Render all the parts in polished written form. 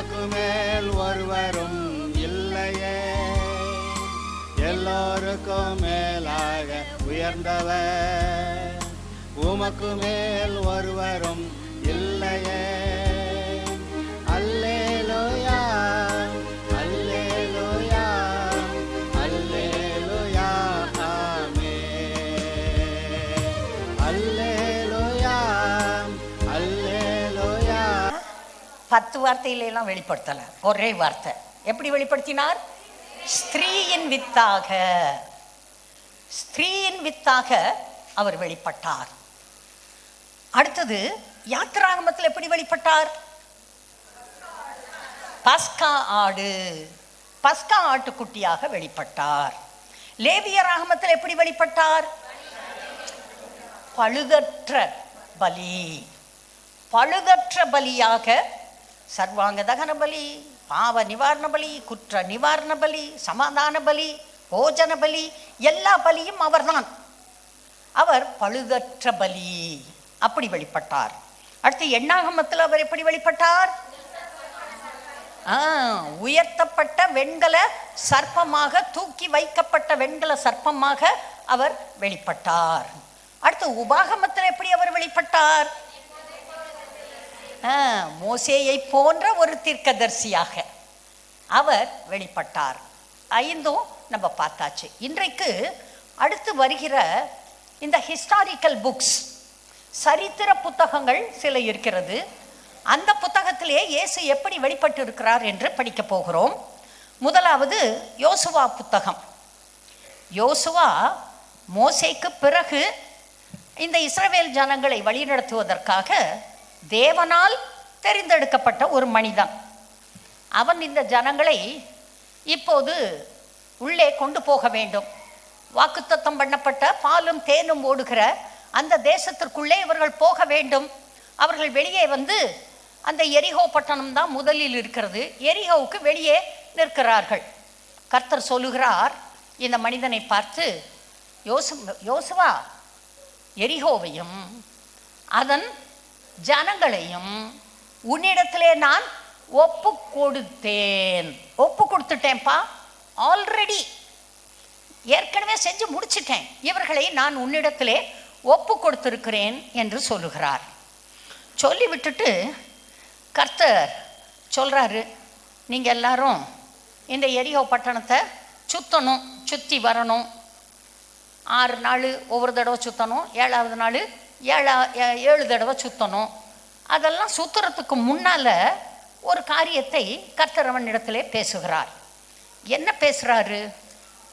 உமக்கு மேல் ஒருவரும் இல்லையே, எல்லோருக்கும் மேலாக உயர்ந்தவர், உமக்கு மேல் ஒருவரும் இல்லையே. அல்லேலூயா அல்லேலூயா அல்லேலூயா ஆமென். அல்லேலூயா அல்லேலூயா. 10 வார்த்தையிலாம் வெளிப்படுத்தல, ஒரே வார்த்தை. எப்படி வெளிப்படுத்தினார்? ஸ்திரீயின் வித்தாக, ஸ்திரீயின் வித்தாக அவர் வெளிப்பட்டார். அடுத்தது யாத்திராகமத்தில் எப்படி வெளிப்பட்டார்? பஸ்கா ஆடு, பஸ்கா ஆட்டுக்குட்டியாக வெளிப்பட்டார். லேவியராகமத்தில் எப்படி வெளிப்பட்டார்? பழுதற்ற பலி, பழுதற்ற பலியாக சர்வாங்க தகன பலி, பாவ நிவாரண பலி, குற்ற நிவாரண பலி, சமாதான பலி, போஜன பலி, எல்லா பலியும் அவர்தான். அவர் பழுதற்ற பலி, அப்படி வெளிப்பட்டார். அடுத்து எண்ணாகமத்தில் அவர் எப்படி வெளிப்பட்டார்? உயர்த்தப்பட்ட வெண்கல சர்ப்பமாக, தூக்கி வைக்கப்பட்ட வெண்கல சர்ப்பமாக அவர் வெளிப்பட்டார். அடுத்து உபாகமத்தில் எப்படி அவர் வெளிப்பட்டார்? மோசேயை போன்ற ஒரு தீர்க்கதரிசியாக அவர் வெளிப்பட்டார். 5 நம்ம பார்த்தாச்சு. இன்றைக்கு அடுத்து வருகிற இந்த ஹிஸ்டாரிக்கல் புக்ஸ், சரித்திர புத்தகங்கள் சில இருக்கிறது. அந்த புத்தகத்திலே இயேசு எப்படி வெளிப்பட்டு இருக்கிறார் என்று படிக்க போகிறோம். முதலாவது யோசுவா புத்தகம். யோசுவா மோசேக்கு பிறகு இந்த இஸ்ரவேல் ஜனங்களை வழிநடத்துவதற்காக தேவனால் தெரிந்தெடுக்கப்பட்ட ஒரு மனிதன். அவன் இந்த ஜனங்களை இப்போது உள்ளே கொண்டு போக வேண்டும். வாக்குத்தத்தம் பண்ணப்பட்ட பாலும் தேனும் ஓடுகிற அந்த தேசத்திற்குள்ளே இவர்கள் போக வேண்டும். அவர்கள் வெளியே வந்து, அந்த எரிகோ பட்டணம் தான் முதலில் இருக்கிறது, எரிகோவுக்கு வெளியே நிற்கிறார்கள். கர்த்தர் சொல்லுகிறார் இந்த மனிதனை பார்த்து, யோசுவா, எரிகோவையும் அதன் ஜனங்களையும் உன்னிடத்திலே நான் ஒப்பு கொடுத்தேன். ஒப்பு கொடுத்துட்டேன்ப்பா, ஆல்ரெடி ஏற்கனவே செஞ்சு முடிச்சிட்டேன். இவர்களை நான் உன்னிடத்திலே ஒப்பு கொடுத்திருக்கிறேன் என்று சொல்லுகிறார். சொல்லி விட்டுட்டு கர்த்தர் சொல்கிறாரு, நீங்கள் எல்லாரும் இந்த எரிகோ பட்டணத்தை சுற்றணும், சுற்றி வரணும். 6 நாள் ஒவ்வொரு தடவை சுற்றணும், 7ஆவது நாள் 7 தடவை சுற்றணும். அதெல்லாம் சுற்றுறதுக்கு முன்னால் ஒரு காரியத்தை கர்த்தர் அவனிடத்திலே பேசுகிறார். என்ன பேசுகிறாரு?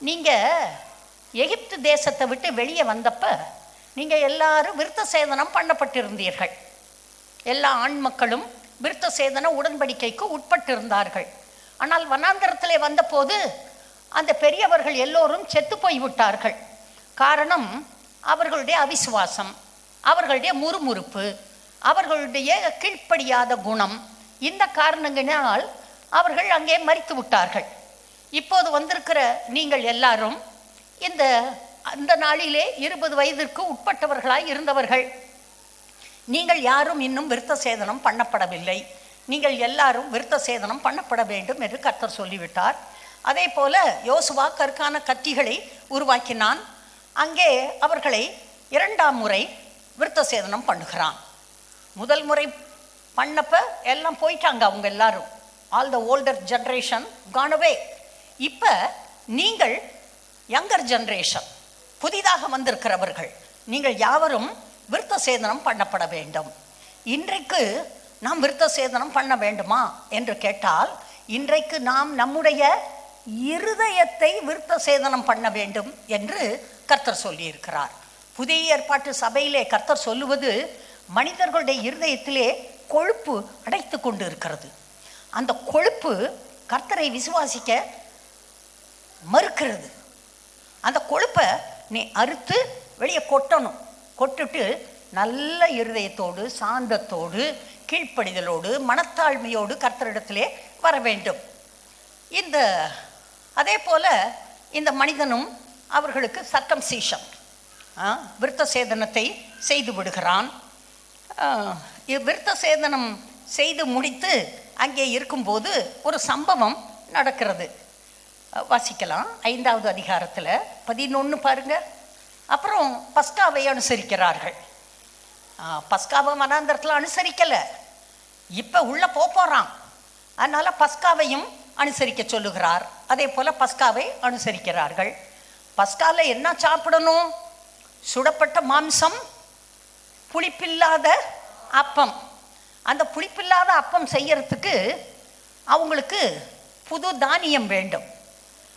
நீங்கள் எகிப்து தேசத்தை விட்டு வெளியே வந்தப்போ நீங்கள் எல்லாரும் விருத்த சேதனம் பண்ணப்பட்டிருந்தீர்கள். எல்லா ஆண் மக்களும் விருத்த சேதன உடன்படிக்கைக்கு உட்பட்டிருந்தார்கள். ஆனால் வனாந்தரத்திலே வந்தபோது அந்த பெரியவர்கள் எல்லோரும் செத்து போய்விட்டார்கள். காரணம் அவர்களுடைய அவிசுவாசம், அவர்களுடைய முறுமுறுப்பு, அவர்களுடைய கீழ்ப்படியாத குணம். இந்த காரணங்களினால் அவர்கள் அங்கே மரித்து விட்டார்கள். இப்போது வந்திருக்கிற நீங்கள் எல்லாரும் அந்த நாளிலே 20 வயதிற்கு உட்பட்டவர்களாய் இருந்தவர்கள். நீங்கள் யாரும் இன்னும் விருத்த சேதனம் பண்ணப்படவில்லை. நீங்கள் எல்லாரும் விருத்த சேதனம் பண்ணப்பட வேண்டும் என்று கர்த்தர் சொல்லிவிட்டார். அதே போல யோசுவா கற்கான கத்திகளை உருவாக்கினான். அங்கே அவர்களை 2ஆம் முறை விருத்த சேதனம் பண்ணுகிறான். முதல் முறை பண்ணப்ப எல்லாம் போயிட்டாங்க, அவங்க எல்லாரும். All the older generation gone away. இப்போ நீங்கள் யங்கர் ஜென்ரேஷன், புதிதாக வந்திருக்கிறவர்கள், நீங்கள் யாவரும் விருத்த சேதனம் பண்ணப்பட வேண்டும். இன்றைக்கு நாம் விருத்த சேதனம் பண்ண வேண்டுமா என்று கேட்டால், இன்றைக்கு நாம் நம்முடைய இருதயத்தை விருத்த சேதனம் பண்ண வேண்டும் என்று கர்த்தர் சொல்லியிருக்கிறார். புதிய ஏற்பாட்டு சபையிலே கர்த்தர் சொல்லுவது, மனிதர்களுடைய இருதயத்திலே கொழுப்பு அடைத்து கொண்டு இருக்கிறது. அந்த கொழுப்பு கர்த்தரை விசுவாசிக்க மறுக்கிறது. அந்த கொழுப்பை நீ அறுத்து வெளியே கொட்டணும். கொட்டுட்டு நல்ல இருதயத்தோடு, சாந்தத்தோடு, கீழ்ப்படிதலோடு, மனத்தாழ்மையோடு கர்த்தரிடத்திலே வர வேண்டும். அதே போல இந்த மனிதனும் அவர்களுக்கு சர்க்கம்சீஷன், விருத்த சேதனத்தை செய்து விடுகிறான். விருத்த சேதனம் செய்து முடித்து அங்கே இருக்கும்போது ஒரு சம்பவம் நடக்கிறது. வாசிக்கலாம் 5வது அதிகாரத்தில் 11 பாருங்க. அப்புறம் பஸ்காவை அனுசரிக்கிறார்கள். பஸ்காவை வனாந்தரத்தில் அனுசரிக்கலை, இப்போ உள்ளே போகிறான். அதனால் பஸ்காவையும் அனுசரிக்க சொல்லுகிறார். அதே போல் பஸ்காவை அனுசரிக்கிறார்கள். பஸ்காவில் என்ன சாப்பிடணும்? சுடப்பட்ட மாம்சம், புளிப்பில்லாத அப்பம். அந்த புளிப்பில்லாத அப்பம் செய்யறதுக்கு அவங்களுக்கு புது தானியம் வேண்டும்.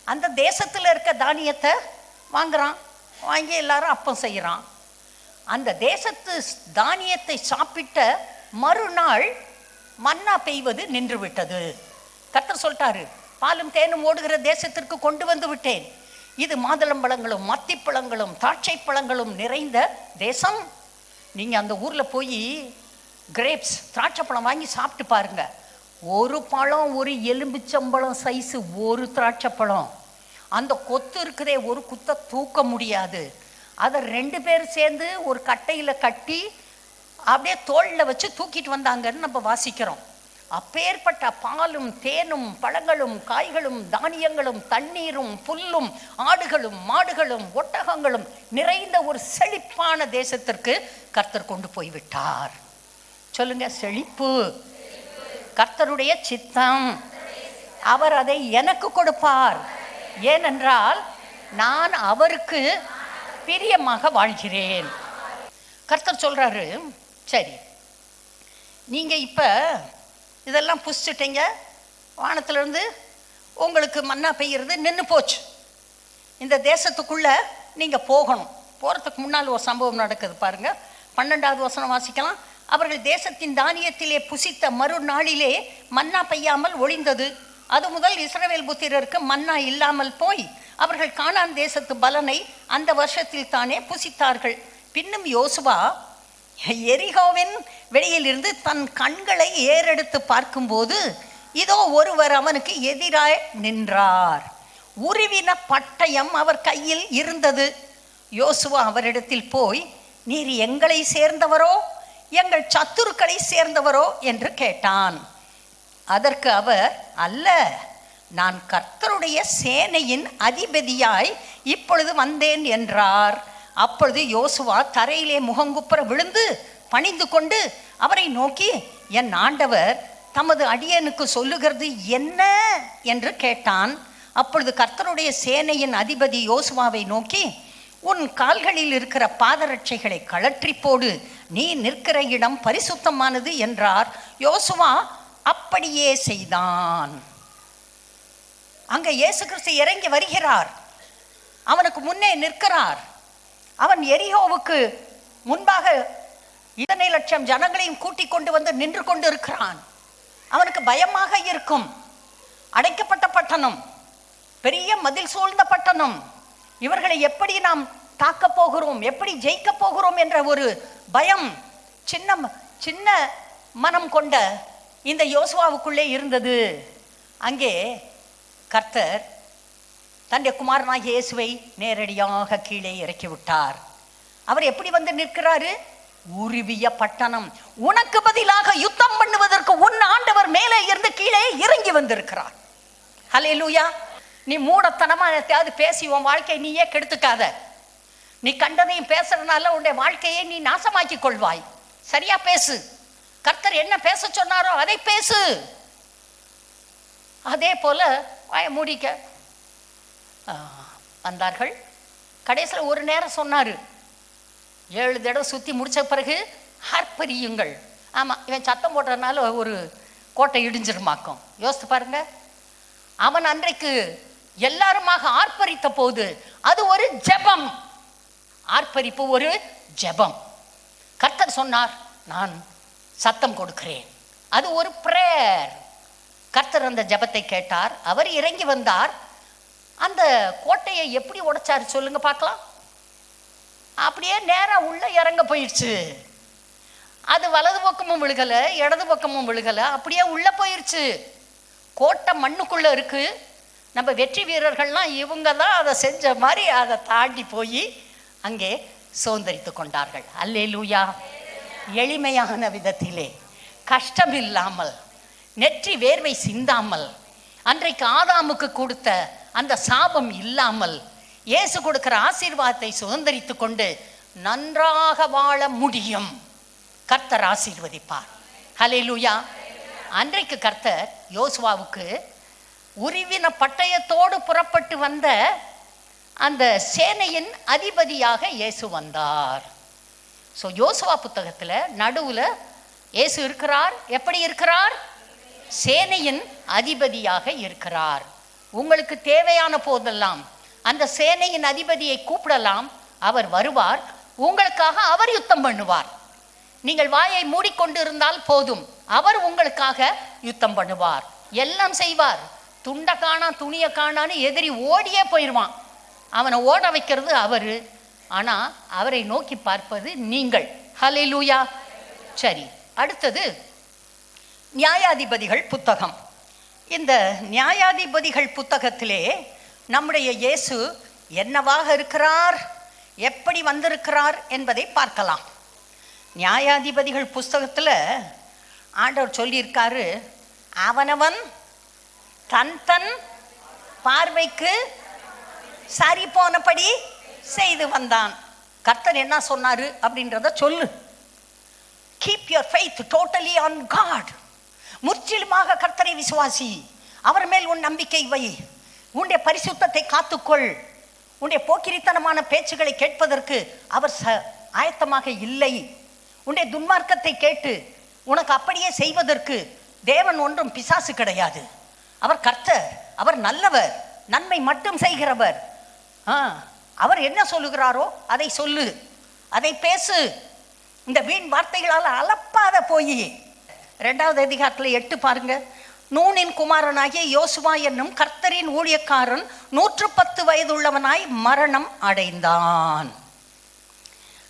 அந்த தேசத்தில் இருக்க தானியத்தை வாங்குறான், வாங்கி எல்லாரும் அப்பம் செய்கிறான். அந்த தேசத்து தானியத்தை சாப்பிட்ட மறுநாள் மன்னா பெய்வது நின்று விட்டது. கர்த்தர் சொல்லிட்டாரு, பாலும் தேனும் ஓடுகிற தேசத்திற்கு கொண்டு வந்து விட்டேன். இது மாதுளம்பழங்களும் மத்திப்பழங்களும் திராட்சை பழங்களும் நிறைந்த தேசம். நீங்கள் அந்த ஊரில் போய் கிரேப்ஸ் திராட்சை பழம் வாங்கி சாப்பிட்டு பாருங்க. ஒரு பழம் ஒரு எலும்பிச்சம்பழம் சைஸு ஒரு திராட்சை பழம். அந்த கொத்து இருக்குதே, ஒரு குத்தை தூக்க முடியாது. அதை 2 பேர் சேர்ந்து ஒரு கட்டையில் கட்டி அப்படியே தோளில் வச்சு தூக்கிட்டு வந்தாங்கன்னு நம்ம வாசிக்கிறோம். அப்பேற்பட்ட பாலும் தேனும் பழங்களும் காய்களும் தானியங்களும் தண்ணீரும் புல்லும் ஆடுகளும் மாடுகளும் ஒட்டகங்களும் நிறைந்த ஒரு செழிப்பான தேசத்திற்கு கர்த்தர் கொண்டு போய்விட்டார். சொல்லுங்க, செழிப்பு. கர்த்தருடைய சித்தம். அவர் அதை எனக்கு கொடுப்பார். ஏனென்றால் நான் அவருக்கு பிரியமாக வாழ்கிறேன். கர்த்தர் சொல்றாரு, சரி நீங்க இப்ப இதெல்லாம் புசிச்சிட்டீங்க, வானத்திலிருந்து உங்களுக்கு மன்னா பெய்கிறது நின்று போச்சு. இந்த தேசத்துக்குள்ள நீங்க போகணும். போறதுக்கு முன்னால் ஒரு சம்பவம் நடக்குது பாருங்க. 12வது வசனம் வாசிக்கலாம். அவர்கள் தேசத்தின் தானியத்திலே புசித்த மறுநாளிலே மன்னா பெய்யாமல் ஒழிந்தது. அது முதல் இஸ்ரவேல் புத்திரருக்கு மன்னா இல்லாமல் போய் அவர்கள் கானான் தேசத்து பலனை அந்த வருஷத்தில் தானே புசித்தார்கள். பின்னும் யோசுவா எரிகோவின் வெளியிலிருந்து தன் கண்களை ஏறெடுத்து பார்க்கும்போது இதோ ஒருவர் அவனுக்கு எதிராய் நின்றார். உருவின பட்டயம் அவர் கையில் இருந்தது. யோசுவா அவரிடத்தில் போய், நீர் எங்களை சேர்ந்தவரோ எங்கள் சத்துருக்களை சேர்ந்தவரோ என்று கேட்டான். அதற்கு அவர், அல்ல, நான் கர்த்தருடைய சேனையின் அதிபதியாய் இப்பொழுது வந்தேன் என்றார். அப்பொழுது யோசுவா தரையிலே முகங்குப்புற விழுந்து பணிந்து கொண்டு அவரை நோக்கி, என் ஆண்டவர் தமது அடியனுக்கு சொல்லுகிறது என்ன என்று கேட்டான். அப்பொழுது கர்த்தருடைய சேனையின் அதிபதி யோசுவாவை நோக்கி, உன் கால்களில் இருக்கிற பாதரட்சைகளை கழற்றி போடு, நீ நிற்கிற இடம் பரிசுத்தமானது என்றார். யோசுவா அப்படியே செய்தான். அங்க இயேசு கிறிஸ்து இறங்கி வருகிறார். அவனுக்கு முன்னே நிற்கிறார். அவன் எரிகோவுக்கு முன்பாக 2 லட்சம் ஜனங்களையும் கூட்டிக் கொண்டு வந்து நின்று கொண்டு இருக்கிறான். அவனுக்கு பயமாக இருக்கும். அடைக்கப்பட்ட பட்டணம், பெரிய மதில் சூழ்ந்த பட்டணம். இவர்களை எப்படி நாம் தாக்க போகிறோம், எப்படி ஜெயிக்க போகிறோம் என்ற ஒரு பயம் சின்ன மனம் கொண்ட இந்த யோசுவாவுக்குள்ளே இருந்தது. அங்கே கர்த்தர் தன்னுடைய குமாரனாகிய இயேசுவை நேரடியாக கீழே இறக்கி விட்டார். அவர் எப்படி வந்து நிற்கிறாரு? உருவிய பட்டணம். உனக்கு பதிலாக யுத்தம் பண்ணுவதற்கு உன் ஆண்டவர் மேலே இருந்து கீழே இறங்கி வந்திருக்கிறார். ஹல்லேலூயா. நீ மூடத்தனமா எதையாவது பேசி உன் வாழ்க்கையை நீயே கெடுத்துக்காத. நீ கண்டதையும் பேசுறதுனால உன்னுடைய வாழ்க்கையை நீ நாசமாக்கி கொள்வாய். சரியா பேசு. கர்த்தர் என்ன பேச சொன்னாரோ அதை பேசு. அதே போல வாய மூடிக்க வந்தார்கள். கடைசியில் ஒரு நேரம் சொன்னாரு, 7 தடவை சுற்றி முடிச்ச பிறகு ஆர்ப்பரியுங்கள். ஆமாம், இவன் சத்தம் போடுறதுனால ஒரு கோட்டை இடிஞ்சிருமாக்கும். யோசித்து பாருங்க. அவன் அன்றைக்கு எல்லாருமாக ஆர்ப்பரித்த போது அது ஒரு ஜெபம். ஆர்ப்பரிப்பு ஒரு ஜெபம். கர்த்தர் சொன்னார், நான் சத்தம் கொடுக்கிறேன். அது ஒரு பிரேயர். கர்த்தர் அந்த ஜெபத்தை கேட்டார். அவர் இறங்கி வந்தார். அந்த கோட்டையை எப்படி உடைச்சாரு சொல்லுங்க பார்க்கலாம். அப்படியே நேரம் உள்ள இறங்க போயிடுச்சு. அது வலது பக்கமும் விழுகலை, இடது பக்கமும் விழுகலை, அப்படியே உள்ள போயிடுச்சு. கோட்டை மண்ணுக்குள்ள இருக்கு. நம்ம வெற்றி வீரர்கள்லாம் இவங்க தான் அதை செஞ்ச மாதிரி அதை தாண்டி போய் அங்கே சுதந்தரித்து கொண்டார்கள். அல்லேலூயா. எளிமையான விதத்திலே, கஷ்டம் இல்லாமல், நெற்றி வேர்வை சிந்தாமல், அன்றைக்கு ஆதாமுக்கு கொடுத்த அந்த சாபம் இல்லாமல் இயேசு கொடுக்கிற ஆசீர்வாதத்தை சுதந்திரித்து கொண்டு நன்றாக வாழ முடியும். கர்த்தர் ஆசீர்வதிப்பார். ஹல்லேலூயா. அன்றைக்கு கர்த்தர் யோசுவாவுக்கு உருவின பட்டயத்தோடு புறப்பட்டு வந்த அந்த சேனையின் அதிபதியாக இயேசு வந்தார். ஸோ யோசுவா புத்தகத்தில் நடுவில் இயேசு இருக்கிறார். எப்படி இருக்கிறார்? சேனையின் அதிபதியாக இருக்கிறார். உங்களுக்கு தேவையான போதெல்லாம் அந்த சேனையின் அதிபதியை கூப்பிடலாம், அவர் வருவார், உங்களுக்காக அவர் யுத்தம் பண்ணுவார். நீங்கள் வாயை மூடிக்கொண்டு இருந்தால் போதும், அவர் உங்களுக்காக யுத்தம் பண்ணுவார், எல்லாம் செய்வார். துண்டை காணா துணியை காணான்னு எதிரி ஓடியே போயிடுவான். அவனை ஓட வைக்கிறது அவரு, ஆனால் அவரை நோக்கி பார்ப்பது நீங்கள். ஹல்லேலூயா. சரி, அடுத்தது நியாயாதிபதிகள் புத்தகம். இந்த நியாயாதிபதிகள் புத்தகத்திலே நம்முடைய இயேசு என்னவாக இருக்கிறார், எப்படி வந்திருக்கிறார் என்பதை பார்க்கலாம். நியாயாதிபதிகள் புஸ்தகத்தில் ஆண்டவர் சொல்லியிருக்காரு, அவனவன் தன் தன் பார்வைக்கு சரி போனபடி செய்து வந்தான். கர்த்தர் என்ன சொன்னாரு அப்படின்றத சொல்லு. Keep your faith totally on God. முற்றிலுமாக கர்த்தரை விசுவாசி, அவர் மேல் உன் நம்பிக்கை வை, உன்னுடைய பரிசுத்தத்தை காத்துக்கொள். உன்னுடைய போக்கிரித்தனமான பேச்சுகளை கேட்பதற்கு அவர் ஆயத்தமாக இல்லை. உன்னுடைய துன்மார்க்கத்தை கேட்டு உனக்கு அப்படியே செய்வதற்கு தேவன் ஒன்றும் பிசாசு கிடையாது. அவர் கர்த்தர், அவர் நல்லவர், நன்மை மட்டும் செய்கிறவர். அவர் என்ன சொல்லுகிறாரோ அதை சொல்லு, அதை பேசு. இந்த வீண் வார்த்தைகளால் அலப்பாத போய் 2வது அதிகாரத்தில் 8 பாருங்க. நூனின் குமாரனாகிய யோசுவா என்னும் கர்த்தரின் ஊழியக்காரன் 110 வயதுள்ளவனாய் மரணம் அடைந்தான்.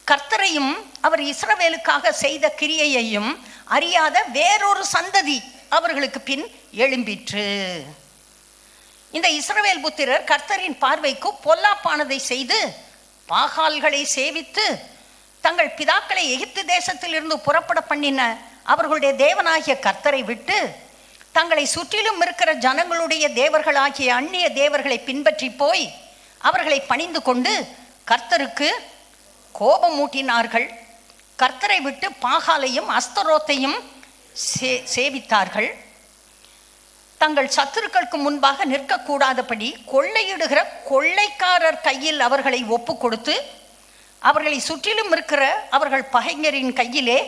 கர்த்தரையும் அவர் இஸ்ரவேலுக்காக செய்த கிரியையையும் அறியாத வேறொரு சந்ததி அவர்களுக்கு பின் எழும்பிற்று. இந்த இஸ்ரவேல் புத்திரர் கர்த்தரின் பார்வைக்கு பொல்லாப்பானதை செய்து பாகால்களை சேவித்து தங்கள் பிதாக்களை எகிப்து தேசத்திலிருந்து புறப்பட பண்ணின அவர்களுடைய தேவனாகிய கர்த்தரை விட்டு தங்களை சுற்றிலும் இருக்கிற ஜனங்களுடைய தேவர்களாகிய அந்நிய தேவர்களை பின்பற்றி போய் அவர்களை பணிந்து கொண்டு கர்த்தருக்கு கோபம் மூட்டினார்கள். கர்த்தரை விட்டு பாகாலையும் அஸ்தரோத்தையும் சேவித்தார்கள். தங்கள் சத்துருக்களுக்கு முன்பாக நிற்கக்கூடாதபடி கொள்ளையிடுகிற கொள்ளைக்காரர் கையில் அவர்களை ஒப்பு கொடுத்து அவர்களை சுற்றிலும் இருக்கிற அவர்கள் பகைஞரின் கையிலே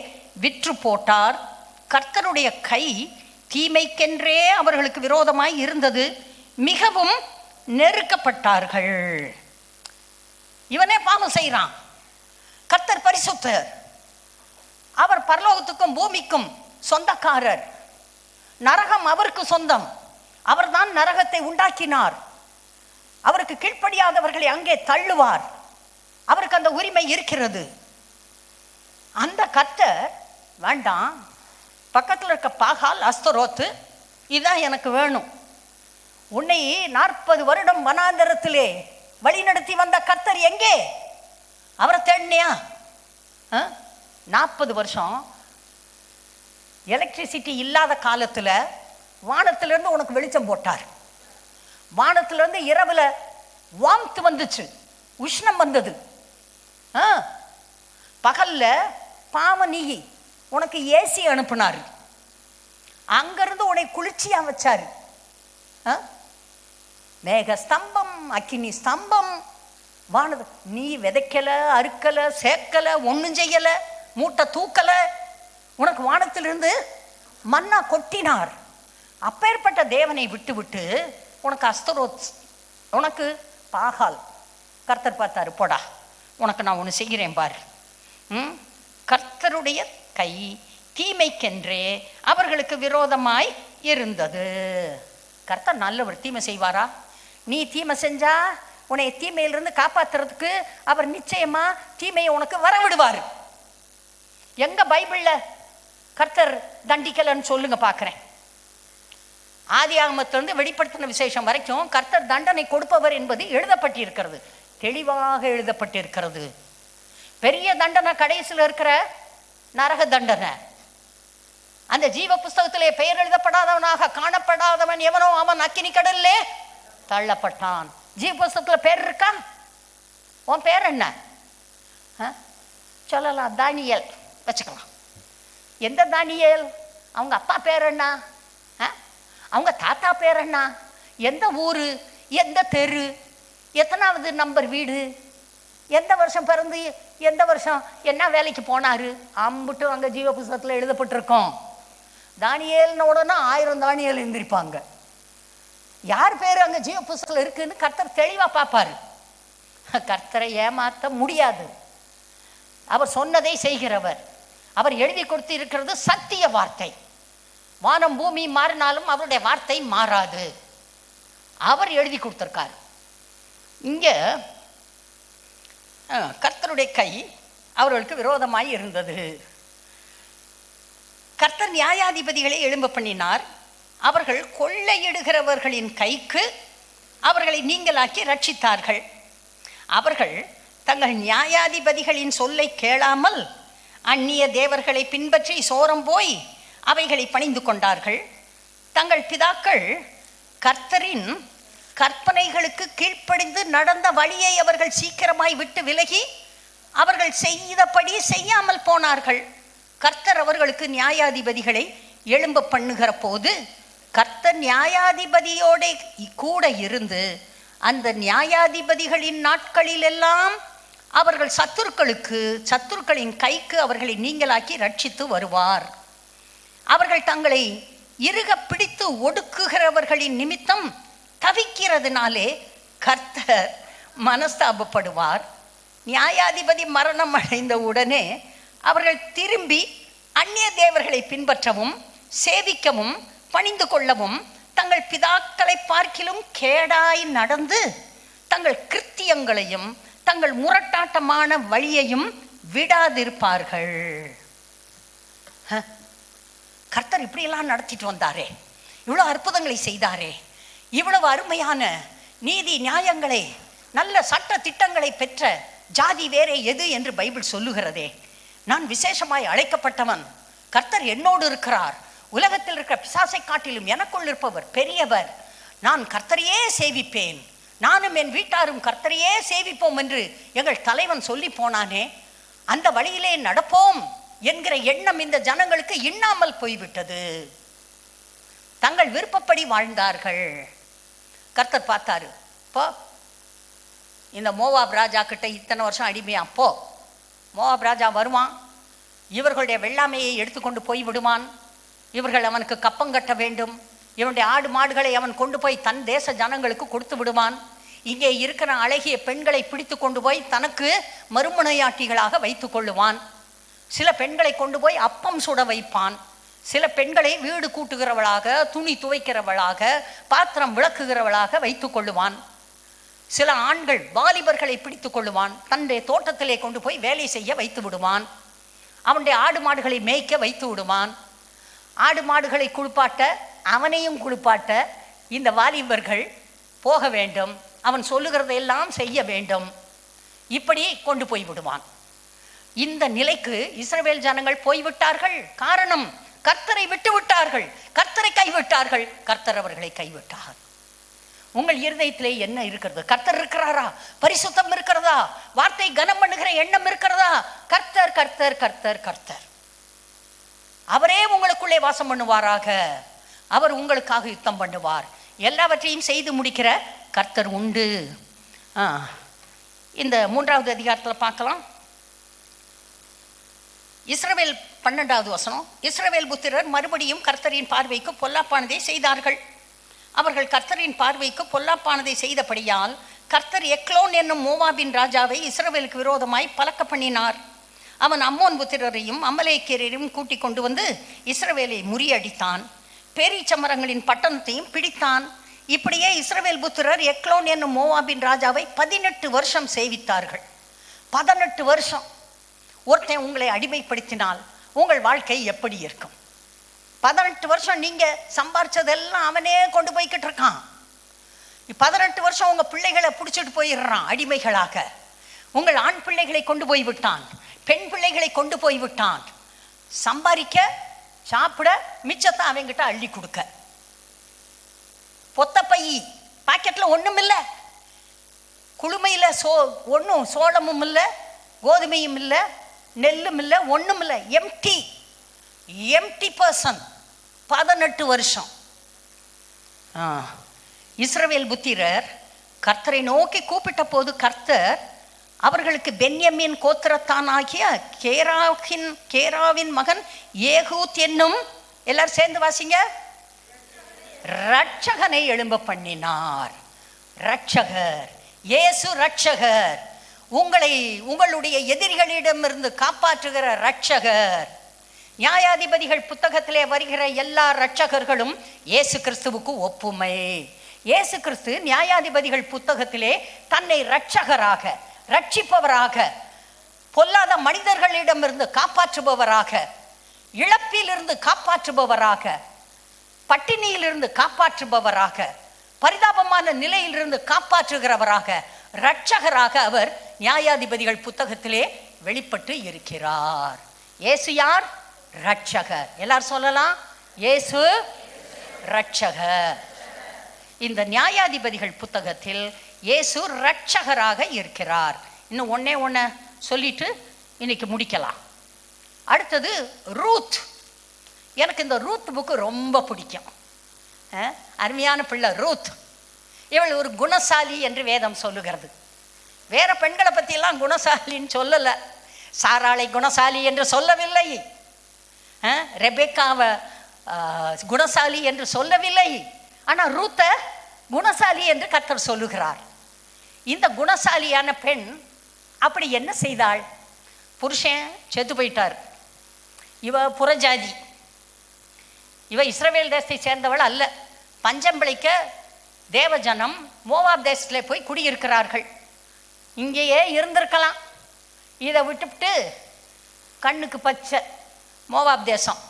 விற்று போட்டார். கர்த்தருடைய கை தீமைக்கென்றே அவர்களுக்கு விரோதமாய் இருந்தது, மிகவும் நெருக்கப்பட்டார்கள். இவனே பாவம் செய்கிறான். கர்த்தர் பரிசுத்தர், அவர் பரலோகத்துக்கும் பூமிக்கும் சொந்தக்காரர், நரகம் அவருக்கு சொந்தம், அவர்தான் நரகத்தை உண்டாக்கினார், அவருக்கு கீழ்ப்படியாதவர்களை அங்கே தள்ளுவார், அவருக்கு அந்த உரிமை இருக்கிறது. அந்த கர்த்தர் வேண்டாம், பக்கத்தில் இருக்க பாகால் அஸ்தரோத்து இதுதான் எனக்கு வேணும். உன்னை 40 வருடம் வனாந்தரத்திலே வழிநடத்தி வந்த கர்த்தர் எங்கே? அவரை தேடினியா? 40 வருஷம் எலக்ட்ரிசிட்டி இல்லாத காலத்தில் வானத்திலிருந்து உனக்கு வெளிச்சம் போட்டார். வானத்திலிருந்து இரவில் வாம்த் வந்துச்சு, உஷ்ணம் வந்தது. பகல்ல பாவ நீ உனக்கு ஏசி அனுப்பினார், அங்கிருந்து உன்னை குளிர்ச்சியா வச்சாரு. மேக ஸ்தம்பம், அக்கினி ஸ்தம்பம், வானது. நீ விதைக்கல, அறுக்கல, சேர்க்கல, ஒன்றும் செய்யல, மூட்டை தூக்கல, உனக்கு வானத்திலிருந்து மன்னா கொட்டினார். அப்பேற்பட்ட தேவனை விட்டு விட்டு உனக்கு அஸ்தரோத், உனக்கு பாகால். கர்த்தர் பார்த்தாரு, போடா உனக்கு நான் ஒன்று செய்கிறேன் பாரு. கர்த்தருடைய கை தீமைக்கென்றே அவர்களுக்கு விரோதமாய் இருந்தது. கர்த்தர் நல்லவர், தீமை செய்வாரா? நீ தீமை செஞ்சா உன்னை தீமையிலிருந்து காப்பாற்றுறதுக்கு அவர் நிச்சயமா தீமையை உனக்கு வரவிடுவார். எங்க பைபிள்ல கர்த்தர் தண்டிக்கலன்னு சொல்லுங்க பார்க்குறேன். ஆதியாகமத்திலிருந்து வெளிப்படுத்தின விசேஷம் வரைக்கும் கர்த்தர் தண்டனை கொடுப்பவர் என்பது எழுதப்பட்டிருக்கிறது, தெளிவாக எழுதப்பட்டிருக்கிறது. பெரிய தண்டனை கடைசியில் இருக்கிற நரக தண்டனை. அந்த ஜீவ புஸ்தகத்திலே பெயர் எழுதப்படாதவனாக காணப்படாதவன் எவனோ அவன் அக்கினி கடல்லே தள்ளப்பட்டான். ஜீவ புஸ்தகத்தில் பேர் இருக்கா? உன் பேர் என்ன? சொல்லலாம், தானியேல் வச்சுக்கலாம். எந்த தானியேல்? அவங்க அப்பா பேர் என்ன? அவங்க தாத்தா பேர் என்ன? எந்த ஊர், எந்த தெரு, எத்தனாவது நம்பர் வீடு, எந்த வருஷம் பிறந்து எந்த வருஷம் என்ன வேலைக்கு போனார், அம்புட்டும் அங்கே ஜீவ புஸ்தகத்தில் எழுதப்பட்டிருக்கோம். தானியேல்னு உடனே 1000 தானியேல் எழுந்திருப்பாங்க. யார் பேர் அங்கே ஜீவ புஸ்தகத்தில் இருக்குன்னு கர்த்தர் தெளிவாக பார்ப்பார். கர்த்தரை ஏமாற்ற முடியாது. அவர் சொன்னதை செய்கிறவர். அவர் எழுதி கொடுத்து இருக்கிறது சத்திய வார்த்தை. வானம் பூமி மாறினாலும் அவருடைய வார்த்தை மாறாது. அவர் எழுதி கொடுத்திருக்கார். இங்கே கர்த்தருடைய கை அவர்களுக்கு விரோதமாய் இருந்தது. கர்த்தர் நியாயாதிபதிகளை எழும்ப பண்ணினார். அவர்கள் கொள்ளையிடுகிறவர்களின் கைக்கு அவர்களை நீங்களாக்கி ரட்சித்தார்கள். அவர்கள் தங்கள் நியாயாதிபதிகளின் சொல்லை கேளாமல் அந்நிய தேவர்களை பின்பற்றி சோரம் போய் அவைகளை பணிந்து கொண்டார்கள். தங்கள் பிதாக்கள் கர்த்தரின் கற்பனைகளுக்கு கீழ்ப்படிந்து நடந்த வழியை அவர்கள் சீக்கிரமாய் விட்டு விலகி அவர்கள் செய்தபடி செய்யாமல் போனார்கள். கர்த்தர் அவர்களுக்கு நியாயாதிபதிகளை எழும்ப பண்ணுகிற போது கர்த்தர் நியாயாதிபதியோட கூட இருந்து அந்த நியாயாதிபதிகளின் நாட்களில் எல்லாம் அவர்கள் சத்துருக்களின் கைக்கு அவர்களை நீங்களாக்கி ரட்சித்து வருவார். அவர்கள் தங்களை இறுக பிடித்து ஒடுக்குகிறவர்களின் நிமித்தம் தவிக்கிறதுனாலே கர்த்தர் மனஸ்தாபப்படுவார். நியாயாதிபதி மரணம் அடைந்த உடனே அவர்கள் திரும்பி அந்நிய தேவர்களை பின்பற்றவும் சேவிக்கவும் பணிந்து கொள்ளவும் தங்கள் பிதாக்களை பார்க்கிலும் கேடாய் நடந்து தங்கள் கிருத்தியங்களையும் தங்கள் முரட்டாட்டமான வழியையும் விடாதிருப்பார்கள். கர்த்தர் இப்படியெல்லாம் நடத்திட்டு வந்தாரே, இவ்வளோ அற்புதங்களை செய்தாரே, இவ்வளவு அருமையான நீதி நியாயங்களை நல்ல சட்ட திட்டங்களை பெற்ற ஜாதி வேறே எது என்று பைபிள் சொல்லுகிறதே. நான் விசேஷமாய் அழைக்கப்பட்டவன், கர்த்தர் என்னோடு இருக்கிறார், உலகத்தில் இருக்கிற பிசாசை காட்டிலும் எனக்குள் இருப்பவர் பெரியவர், நான் கர்த்தரையே சேவிப்பேன், நானும் என் வீட்டாரும் கர்த்தரையே சேவிப்போம் என்று எங்கள் தலைவன் சொல்லி போனானே, அந்த வழியிலே நடப்போம் என்கிற எண்ணம் இந்த ஜனங்களுக்கு இன்னாமல் போய்விட்டது. தங்கள் விருப்பப்படி வாழ்ந்தார்கள். கர்த்தர் பார்த்தாரு, போ இந்த மோவாப் ராஜா கிட்ட இத்தனை வருஷம் அடிமையா போ, மோவாப் ராஜா வருவான், இவர்களுடைய வெள்ளாமையை எடுத்துக்கொண்டு போய் விடுவான், இவர்கள் அவனுக்கு கப்பம் கட்ட வேண்டும், இவனுடைய ஆடு மாடுகளை அவன் கொண்டு போய் தன் தேச ஜனங்களுக்கு கொடுத்து விடுவான், இங்கே இருக்கிற அழகிய பெண்களை பிடித்து கொண்டு போய் தனக்கு மறுமனையாட்டிகளாக வைத்து கொள்ளுவான், சில பெண்களை கொண்டு போய் அப்பம் சுட வைப்பான், சில பெண்களை வீடு கூட்டுகிறவளாக துணி துவைக்கிறவளாக பாத்திரம் விளக்குகிறவளாக வைத்து கொள்ளுவான், சில ஆண்கள் வாலிபர்களை பிடித்து கொள்ளுவான், தன்னுடைய தோட்டத்திலே கொண்டு போய் வேலை செய்ய வைத்து விடுவான், அவனுடைய ஆடு மாடுகளை மேய்க்க வைத்து விடுவான், ஆடு மாடுகளை குளிப்பாட்ட அவனையும் குளிப்பாட்ட இந்த வாலிபர்கள் போக வேண்டும், அவன் சொல்லுகிறதையெல்லாம் செய்ய வேண்டும், இப்படி கொண்டு போய் விடுவான். இந்த நிலைக்கு இஸ்ரவேல் ஜனங்கள் போய்விட்டார்கள். காரணம், கர்த்தரை விட்டு விட்டார்கள், கர்த்தரை கைவிட்டார்கள், கர்த்தர் அவர்களை கைவிட்டார். உங்கள் இருதயத்திலே என்ன இருக்கிறது? கர்த்தர் இருக்கிறாரா? பரிசுத்தம் இருக்கிறதா? வார்த்தை கனம் பண்ணுகிற எண்ணம் இருக்கிறதா? கர்த்தர் கர்த்தர் கர்த்தர் கர்த்தர் அவரே உங்களுக்குள்ளே வாசம் பண்ணுவாராக. அவர் உங்களுக்காக யுத்தம் பண்ணுவார். எல்லாவற்றையும் செய்து முடிக்கிற கர்த்தர் உண்டு. இந்த 3வது அதிகாரத்தில் பார்க்கலாம். இஸ்ரவேல் 12வது வசனம். இஸ்ரவேல் புத்திரர் மறுபடியும் கர்த்தரின் பார்வைக்கு பொல்லாப்பானதை செய்தார்கள். அவர்கள் கர்த்தரின் பார்வைக்கு பொல்லாப்பானதை செய்தபடியால் கர்த்தர் எக்லோன் என்னும் மோவாபின் ராஜாவை இஸ்ரவேலுக்கு விரோதமாய் பலக்க பண்ணினார். அவன் அம்மோன் புத்திரரையும் அமலேக்கியரையும் கூட்டிக் கொண்டு வந்து இஸ்ரவேலை முறியடித்தான், பேரீச்சமரங்களின் பட்டணத்தையும் பிடித்தான். இப்படியே இஸ்ரவேல் புத்திரர் எக்லோன் என்னும் மோவாபின் ராஜாவை 18 வருஷம் சேவித்தார்கள். 18 வருஷம். ஒருத்தன் உங்களை அடிமைப்படுத்தினால் உங்கள் வாழ்க்கை எப்படி இருக்கும்? 18 வருஷம் நீங்க சம்பாரிச்சதெல்லாம் அவனே கொண்டு போய்கிட்டு இருக்கான். 18 வருஷம் உங்க பிள்ளைகளை பிடிச்சிட்டு போயிடுறான் அடிமைகளாக. உங்கள் ஆண் பிள்ளைகளை கொண்டு போய் விட்டான், பெண் பிள்ளைகளை கொண்டு போய் விட்டான். சம்பாதிக்க சாப்பிட, மிச்சத்தை அவங்கிட்ட அள்ளி கொடுக்க. பொத்தப்பை பாக்கெட்டில் ஒன்றும் இல்லை, குளுமையில் ஒன்றும் சோளமும் இல்லை, கோதுமையும் இல்லை, நெல்லும் இல்லை, ஒன்றும் இல்லை. Empty person. 18 வருஷம். இஸ்ரவேல் புத்திரர் கர்த்தரை நோக்கி கூப்பிட்ட போது கர்த்தர் அவர்களுக்கு பென்யமீன் கோத்திரத்தானாகிய கேராவின் மகன் ஏகூத் என்னும், எல்லாரும் சேர்ந்து வாசிங்க, ரட்சகனை எழும்ப பண்ணினார். ரட்சகர், இயேசு ரட்சகர், உங்களுடைய எதிரிகளிடமிருந்து காப்பாற்றுகிற ரட்சகர். நியாயாதிபதிகள் புத்தகத்திலே வருகிற எல்லா ரட்சகர்களும் இயேசு கிறிஸ்துவுக்கு ஒப்புமை. இயேசு கிறிஸ்து நியாயாதிபதிகள் புத்தகத்திலே தன்னை ரட்சகராக, ரட்சிப்பவராக, பொல்லாத மனிதர்களிடமிருந்து காப்பாற்றுபவராக, இழப்பிலிருந்து காப்பாற்றுபவராக, பட்டினியிலிருந்து காப்பாற்றுபவராக, பரிதாபமான நிலையிலிருந்து காப்பாற்றுகிறவராக, ரட்சகராக அவர் நியாயாதிபதிகள் புத்தகத்திலே வெளிப்பட்டு இருக்கிறார். இயேசு யார்? ரட்சகர். எல்லாரும் சொல்லலாம், இயேசு ரட்சகர். இந்த நியாயாதிபதிகள் புத்தகத்தில் இயேசு ரட்சகராக இருக்கிறார். இன்னும் ஒண்ணே சொல்லிட்டு இன்னைக்கு முடிக்கலாம். அடுத்தது ரூத். எனக்கு இந்த ரூத் புக்கு ரொம்ப பிடிக்கும். அருமையான பிள்ளை ரூத். இவள் ஒரு குணசாலி என்று வேதம் சொல்லுகிறது. வேற பெண்களை பற்றியெல்லாம் குணசாலின்னு சொல்லலை. சாராளை குணசாலி என்று சொல்லவில்லை, ரெபேக்காவை குணசாலி என்று சொல்லவில்லை. ஆனால் ரூத்தை குணசாலி என்று கர்த்தர் சொல்லுகிறார். இந்த குணசாலியான பெண் அப்படி என்ன செய்தாள்? புருஷன் செத்து போயிட்டார். இவ புறஜாதி, இவ இஸ்ரவேல் தேசத்தை சேர்ந்தவள் அல்ல. பஞ்சம் பிழைக்க தேவஜனம் மோவாப் தேசத்தில் போய் குடியிருக்கிறார்கள். இங்கேயே இருந்திருக்கலாம். இதை விட்டுவிட்டு கண்ணுக்கு பச்சை மோவாப் தேசம்,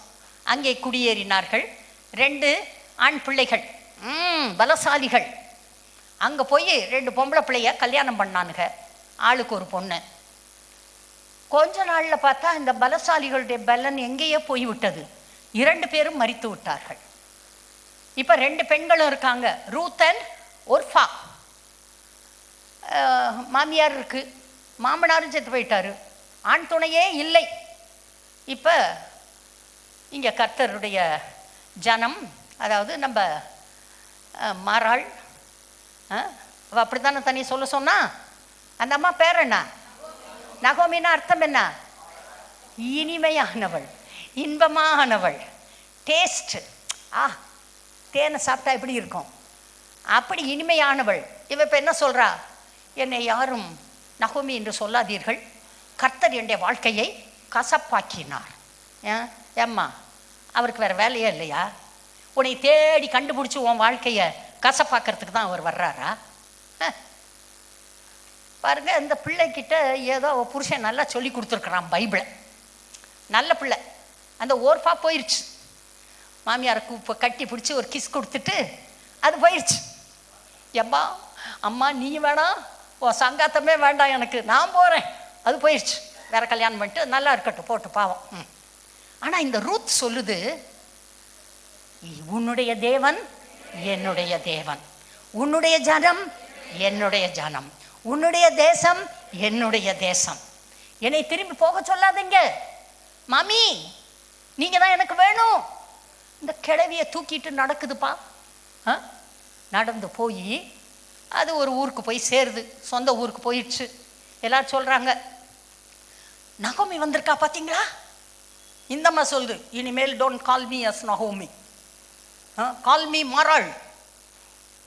அங்கே குடியேறினார்கள். 2 ஆண் பிள்ளைகள், பலசாலிகள். அங்கே போய் 2 பொம்பளை பிள்ளைய கல்யாணம் பண்ணானுங்க, ஆளுக்கு ஒரு பொண்ணு. கொஞ்ச நாளில் பார்த்தா இந்த பலசாலிகளுடைய பலன் எங்கேயோ போய்விட்டது. 2 பேரும் மரித்து விட்டார்கள். இப்போ 2 பெண்களும் இருக்காங்க, ரூத் அண்ட் ஒர்ஃபா. மாமியார் இருக்கு, மாமனாரும் செத்து போயிட்டாரு, ஆண் துணையே இல்லை. இப்போ இங்கே கர்த்தருடைய ஜனம், அதாவது நம்ம மாறாள், அப்படி தானே தனி சொல்ல சொன்னா. அந்த அம்மா பேர் என்ன? நகோமின்னா அர்த்தம் என்ன? இனிமையானவள், இன்பமானவள். டேஸ்ட், தேனை சாப்பிட்டா எப்படி இருக்கும், அப்படி இனிமையானவள். இவ இப்போ என்ன சொல்கிறா? என்னை யாரும் நகோமி என்று சொல்லாதீர்கள், கர்த்தர் என்னுடைய வாழ்க்கையை கசப்பாக்கினார். ஏம்மா, அவருக்கு வேறு வேலையே இல்லையா? உன்னை தேடி கண்டுபிடிச்சி உன் வாழ்க்கையை கசப்பாக்கிறதுக்கு தான் அவர் வர்றாரா? பாருங்க, இந்த பிள்ளைக்கிட்ட ஏதோ புருஷன் நல்லா சொல்லி கொடுத்துருக்குறான் பைபிளை. நல்ல பிள்ளை. அந்த ஓர்ஃபா போயிடுச்சு. மாமியாருக்கு இப்போ கட்டி பிடிச்சி ஒரு கிஸ் கொடுத்துட்டு அது போயிடுச்சு. எம்மா, அம்மா நீ வேணாம், உன் சங்காத்தமே வேண்டாம் எனக்கு, நான் போகிறேன். அது போயிடுச்சு. வேற கல்யாணம் பண்ணிட்டு நல்லா இருக்கட்டும், போட்டு பாவம். ஆனால் இந்த ரூத் சொல்லுது, உன்னுடைய தேவன் என்னுடைய தேவன், உன்னுடைய ஜனம் என்னுடைய ஜனம், உன்னுடைய தேசம் என்னுடைய தேசம். என்னை திரும்பி போக சொல்லாதீங்க மாமி, நீங்கள் தான் எனக்கு வேணும். இந்த கிழவியை தூக்கிட்டு நடக்குதுப்பா. நடந்து போய் அது ஒரு ஊருக்கு போய் சேருது, சொந்த ஊருக்கு போயிடுச்சு. எல்லாரும் சொல்கிறாங்க, நகோமி வந்திருக்கா பார்த்தீங்களா? இந்தம்மா சொல்லுது, இனிமேல் டோன்ட் கால் மீ அஸ் நகோமி, கால் மீ மாறாள்.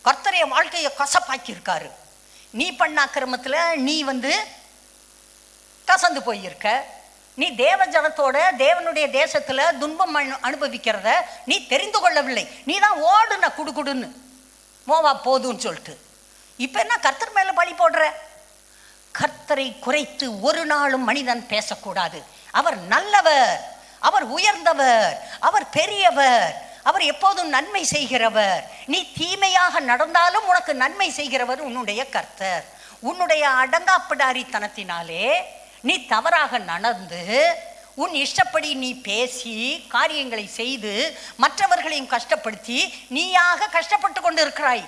கர்த்தரைய வாழ்க்கையை கசப்பாக்கியிருக்காரு. நீ பண்ண அக்கிரமத்தில் நீ கசந்து போயிருக்க. நீ தேவ ஜனத்தோட தேவனுடைய தேசத்தில் துன்பம் அனுபவிக்கிறத நீ தெரிந்து கொள்ளவில்லை. நீ தான் ஓடுன குடுகுடுன்னு மோவா போதுன்னு சொல்லிட்டு. இப்போ என்ன கர்த்தர் மேலே பழி போடுற? கர்த்தரை குறைத்து ஒரு நாளும் மனிதன் பேசக்கூடாது. அவர் நல்லவர், அவர் உயர்ந்தவர், அவர் பெரியவர், அவர் எப்போதும் நன்மை செய்கிறவர். நீ தீமையாக நடந்தாலும் உனக்கு நன்மை செய்கிறவர் உன்னுடைய கர்த்தர். உன்னுடைய அடங்காப்பிடாரித்தனத்தினாலே நீ தவறாக நடந்து உன் இஷ்டப்படி நீ பேசி காரியங்களை செய்து மற்றவர்களையும் கஷ்டப்படுத்தி நீயாக கஷ்டப்பட்டு கொண்டு இருக்கிறாய்.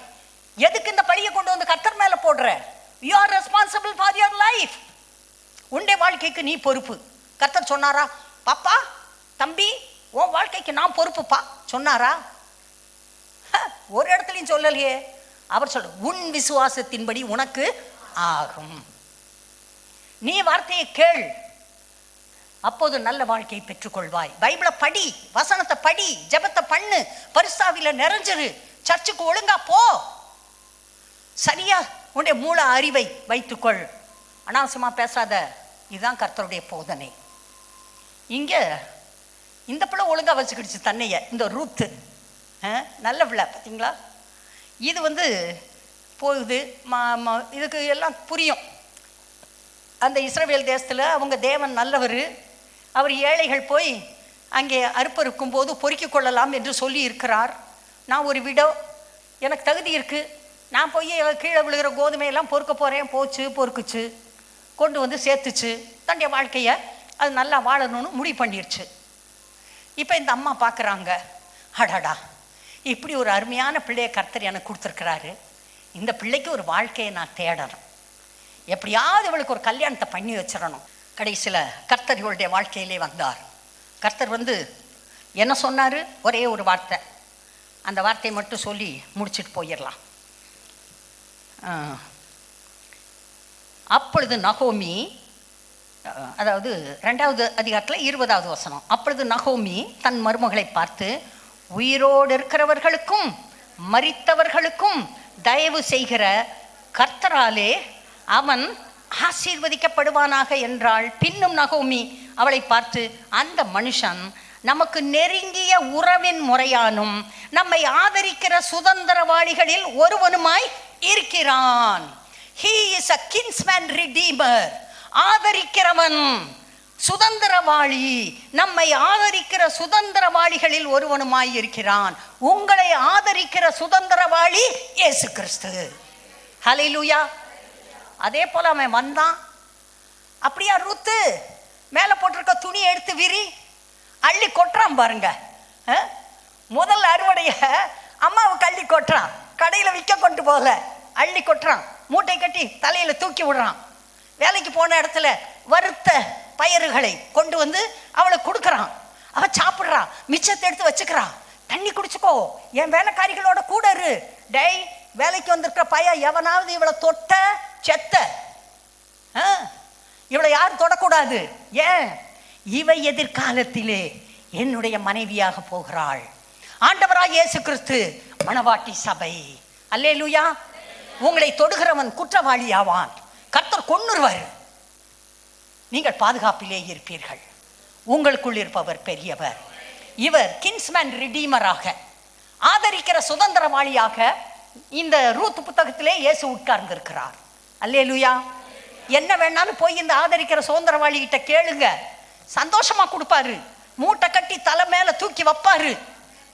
எதுக்கு இந்த பழியை கொண்டு வந்து கர்த்தர் மேல போடுற? You are responsible for your life. உன்னுடைய வாழ்க்கைக்கு நீ பொறுப்பு. கர்த்தர் சொன்னாரா, பாப்பா தம்பி உன் வாழ்க்கைக்கு நான் பொறுப்புப்பா சொன்னாரா? ஒரு இடத்துலையும் சொல்லலையே. அவர் சொல்ற, உன் விசுவாசத்தின்படி உனக்கு ஆகும். நீ வார்த்தையை கேள், அப்போது நல்ல வாழ்க்கையை பெற்றுக்கொள்வாய். பைபிளை படி, வசனத்தை படி, ஜெபத்தை பண்ணு, பரிசுத்தாவில நிறைஞ்சிரு, சர்ச்சுக்கு ஒழுங்கா போ, சரியா உன்னுடைய மூல அறிவை வைத்துக்கொள், அனாவசியமா பேசாத. இதுதான் கர்த்தருடைய போதனை. இங்க இந்த பிள்ளை ஒழுங்கா வச்சுக்கிடுச்சு தன்னைய. இந்த ரூத்து நல்ல பிள்ளை பார்த்தீங்களா? இது போகுது, இதுக்கு எல்லாம் புரியும். அந்த இஸ்ரவேல் தேசத்தில் அவங்க தேவன் நல்லவர், அவர் ஏழைகள் போய் அங்கே அறுப்பறுக்கும் போது பொறுக்கிக் கொள்ளலாம் என்று சொல்லி இருக்கிறார். நான் ஒரு விடோ, எனக்கு தகுதி இருக்குது, நான் போய் கீழே விழுகிற கோதுமையெல்லாம் பொறுக்க போகிறேன். போச்சு, பொறுக்குச்சு, கொண்டு வந்து சேர்த்துச்சு, தன்னுடைய வாழ்க்கையை அது நல்லா வாழணும்னு முடிவு பண்ணிடுச்சு. இப்போ இந்த அம்மா பார்க்குறாங்க, அடாடா இப்படி ஒரு அருமையான பிள்ளையை கர்த்தர் எனக்கு கொடுத்துருக்கிறாரு, இந்த பிள்ளைக்கு ஒரு வாழ்க்கையை நான் தேடணும், எப்படியாவது இவளுக்கு ஒரு கல்யாணத்தை பண்ணி வச்சிடணும். கடைசியில் கர்த்தர் இவளுடைய வாழ்க்கையிலே வந்தார். கர்த்தர் என்ன சொன்னார்? ஒரே ஒரு வார்த்தை, அந்த வார்த்தையை மட்டும் சொல்லி முடிச்சுட்டு போயிடலாம். அப்பொழுது நகோமி, அதாவது 2வது அதிகாரத்தில் 20வது வசனம். அப்பொழுது நகோமி தன் மருமகளை பார்த்து, உயிரோடு இருக்கிறவர்களுக்கும் மரித்தவர்களுக்கும் தயவு செய்கிற கர்த்தராலே அவன் ஆசீர்வதிக்கப்படுவானாக என்றாள். பின்னும் நகோமி அவளை பார்த்து, அந்த மனுஷன் நமக்கு நெருங்கிய உறவின் முறையானும் நம்மை ஆதரிக்கிற சுதந்திரவாளிகளில் ஒருவனுமாய் இருக்கிறான். He is a kinsman redeemer. ஆதரிக்கிறவன், சுதந்திரவாளி, நம்மை ஆதரிக்கிற சுதந்திரவாளிகளில் ஒருவனுமாய் இருக்கிறான். உங்களை ஆதரிக்கிற சுதந்திரவாளி இயேசு கிறிஸ்து. ஹல்லேலூயா. அதே போல அவன் வந்தான். அப்படியா ரூத்து, மேலே போட்டிருக்க துணியை எடுத்து விரி, அள்ளி கொட்டுறான் பாருங்க. முதல் அறுவடைய அம்மாவுக்கு அள்ளி கொட்டுறான், கடையில் விற்க கொண்டு போகல, அள்ளி கொட்டுறான், மூட்டை கட்டி தலையில் தூக்கி விடுறான். வேலைக்கு போன இடத்துல வறுத்த பயிறுகளை கொண்டு வந்து அவளுக்கு கொடுக்குறான். அவள் சாப்பிட்றான், மிச்சத்தை எடுத்து வச்சுக்கிறான். தண்ணி குடிச்சுக்கோ, என் வேலைக்காரிகளோட கூட இரு. டேய், வேலைக்கு வந்திருக்கிற பையன் எவனாவது இவளை தொட்ட செத்த, இவளை யாரும் தொடக்கூடாது. ஏன்? இவை எதிர்காலத்திலே என்னுடைய மனைவியாக போகிறாள். ஆண்டவராய் இயேசு கிறிஸ்து மணவாட்டி சபை. அல்லேலூயா. உங்களை தொடுகிறவன் குற்றவாளியாவான், கர்த்தர் கொன்னுருவார். நீங்கள் பாதுகாப்பிலே இருப்பீர்கள். உங்களுக்குள் இருப்பவர் பெரியவர். இவர் கின்ஸ்மேன் ரிடீமராக, ஆதரிக்கிற சுதந்திரவாளியாக இந்த ரூத் புத்தகத்திலே இயேசு உட்கார்ந்திருக்கிறார். அல்லேலூயா. என்ன வேணாலும் போய் இந்த ஆதரிக்கிற சுதந்திரவாளி கிட்ட கேளுங்க, சந்தோஷமா கொடுப்பாரு. மூட்டை கட்டி தலை மேல தூக்கி வைப்பாரு,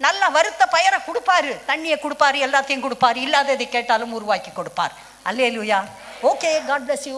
நல்ல வறுத்த பயிரை கொடுப்பாரு, தண்ணியை கொடுப்பாரு, எல்லாத்தையும் கொடுப்பாரு, இல்லாததை கேட்டாலும் உருவாக்கி கொடுப்பார். Hallelujah. Okay, God bless you.